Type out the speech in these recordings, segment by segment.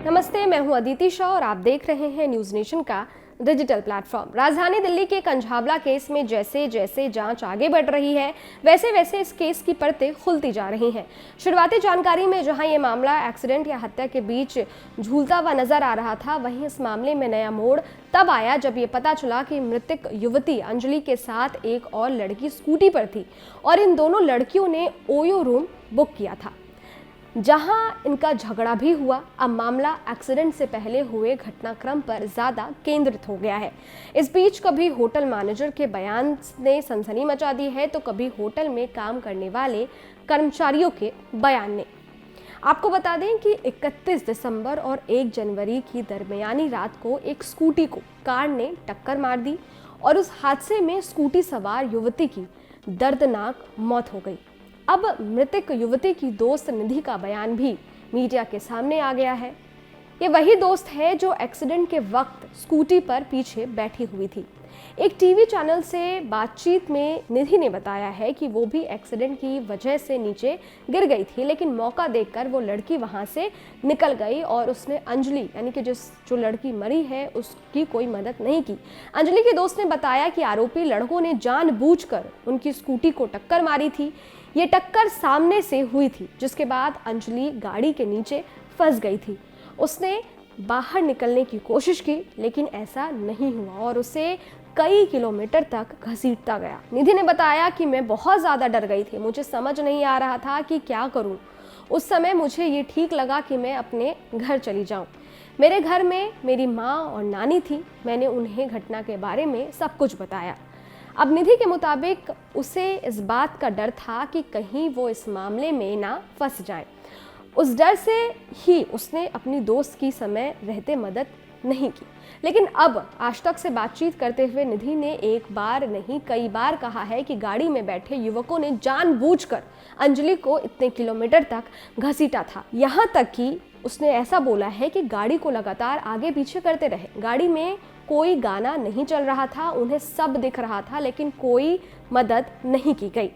नमस्ते, मैं हूं अदिति शाह और आप देख रहे हैं न्यूज नेशन का डिजिटल प्लेटफॉर्म। राजधानी दिल्ली के कंझावला केस में जैसे जैसे जांच आगे बढ़ रही है, वैसे वैसे इस केस की परतें खुलती जा रही हैं। शुरुआती जानकारी में जहां ये मामला एक्सीडेंट या हत्या के बीच झूलता हुआ नजर आ रहा था, वहीं इस मामले में नया मोड़ तब आया जब ये पता चला कि मृतक युवती अंजलि के साथ एक और लड़की स्कूटी पर थी और इन दोनों लड़कियों ने ओयो रूम बुक किया था, जहां इनका झगड़ा भी हुआ। अब मामला एक्सीडेंट से पहले हुए घटनाक्रम पर ज्यादा केंद्रित हो गया है। इस बीच कभी होटल मैनेजर के बयान ने सनसनी मचा दी है, तो कभी होटल में काम करने वाले कर्मचारियों के बयान ने। आपको बता दें कि 31 दिसंबर और 1 जनवरी की दरमियानी रात को एक स्कूटी को कार ने टक्कर मार दी और उस हादसे में स्कूटी सवार युवती की दर्दनाक मौत हो गई। अब मृतक युवती की दोस्त निधि का बयान भी मीडिया के सामने आ गया है। ये वही दोस्त है जो एक्सीडेंट के वक्त स्कूटी पर पीछे बैठी हुई थी। एक टीवी चैनल से बातचीत में निधि ने बताया है कि वो भी एक्सीडेंट की वजह से नीचे गिर गई थी, लेकिन मौका देखकर वो लड़की वहां से निकल गई और उसने अंजलि, यानी कि जो लड़की मरी है, उसकी कोई मदद नहीं की। अंजलि के दोस्त ने बताया कि आरोपी लड़कों ने जानबूझकर उनकी स्कूटी को टक्कर मारी थी। ये टक्कर सामने से हुई थी, जिसके बाद अंजलि गाड़ी के नीचे फंस गई थी। उसने बाहर निकलने की कोशिश की, लेकिन ऐसा नहीं हुआ और उसे कई किलोमीटर तक घसीटता गया। निधि ने बताया कि मैं बहुत ज़्यादा डर गई थी, मुझे समझ नहीं आ रहा था कि क्या करूं। उस समय मुझे ये ठीक लगा कि मैं अपने घर चली जाऊं। मेरे घर में मेरी माँ और नानी थी। मैंने उन्हें घटना के बारे में सब कुछ बताया। अब निधि के मुताबिक उसे इस बात का डर था कि कहीं वो इस मामले में ना फंस जाए। उस डर से ही उसने अपनी दोस्त की समय रहते मदद नहीं की। लेकिन अब आज तक से बातचीत करते हुए निधि ने एक बार नहीं कई बार कहा है कि गाड़ी में बैठे युवकों ने जानबूझकर अंजलि को इतने किलोमीटर तक घसीटा था। यहाँ तक कि उसने ऐसा बोला है कि गाड़ी को लगातार आगे पीछे करते रहे। गाड़ी में कोई गाना नहीं चल रहा था, उन्हें सब दिख रहा था, लेकिन कोई मदद नहीं की गई।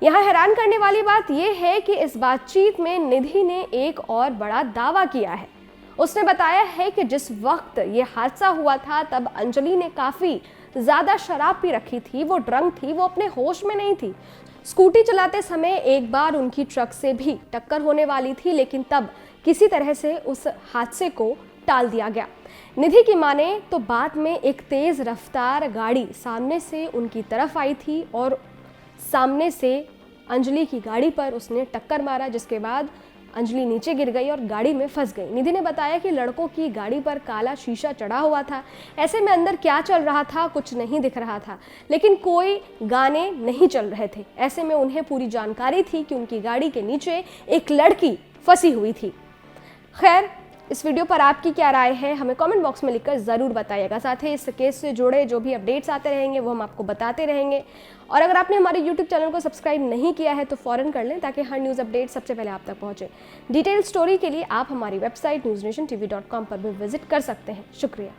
यहाँ हैरान करने वाली बात यह है कि इस बातचीत में निधि ने एक और बड़ा दावा किया है। उसने बताया है कि जिस वक्त ये हादसा हुआ था, तब अंजलि ने काफी ज्यादा शराब पी रखी थी, वो ड्रंक थी, वो अपने होश में नहीं थी। स्कूटी चलाते समय एक बार उनकी ट्रक से भी टक्कर होने वाली थी, लेकिन तब किसी तरह से उस हादसे को टाल दिया गया। निधि की माने तो बाद में एक तेज रफ्तार गाड़ी सामने से उनकी तरफ आई थी और सामने से अंजलि की गाड़ी पर उसने टक्कर मारा, जिसके बाद अंजलि नीचे गिर गई और गाड़ी में फंस गई। निधि ने बताया कि लड़कों की गाड़ी पर काला शीशा चढ़ा हुआ था। ऐसे में अंदर क्या चल रहा था कुछ नहीं दिख रहा था, लेकिन कोई गाने नहीं चल रहे थे। ऐसे में उन्हें पूरी जानकारी थी कि उनकी गाड़ी के नीचे एक लड़की फंसी हुई थी। खैर, इस वीडियो पर आपकी क्या राय है, हमें कमेंट बॉक्स में लिखकर ज़रूर बताइएगा। साथ ही इस केस से जुड़े जो भी अपडेट्स आते रहेंगे वो हम आपको बताते रहेंगे। और अगर आपने हमारे YouTube चैनल को सब्सक्राइब नहीं किया है तो फ़ौरन कर लें, ताकि हर न्यूज़ अपडेट सबसे पहले आप तक पहुंचे। डिटेल स्टोरी के लिए आप हमारी वेबसाइट newsnationtv.com पर भी विजिट कर सकते हैं। शुक्रिया।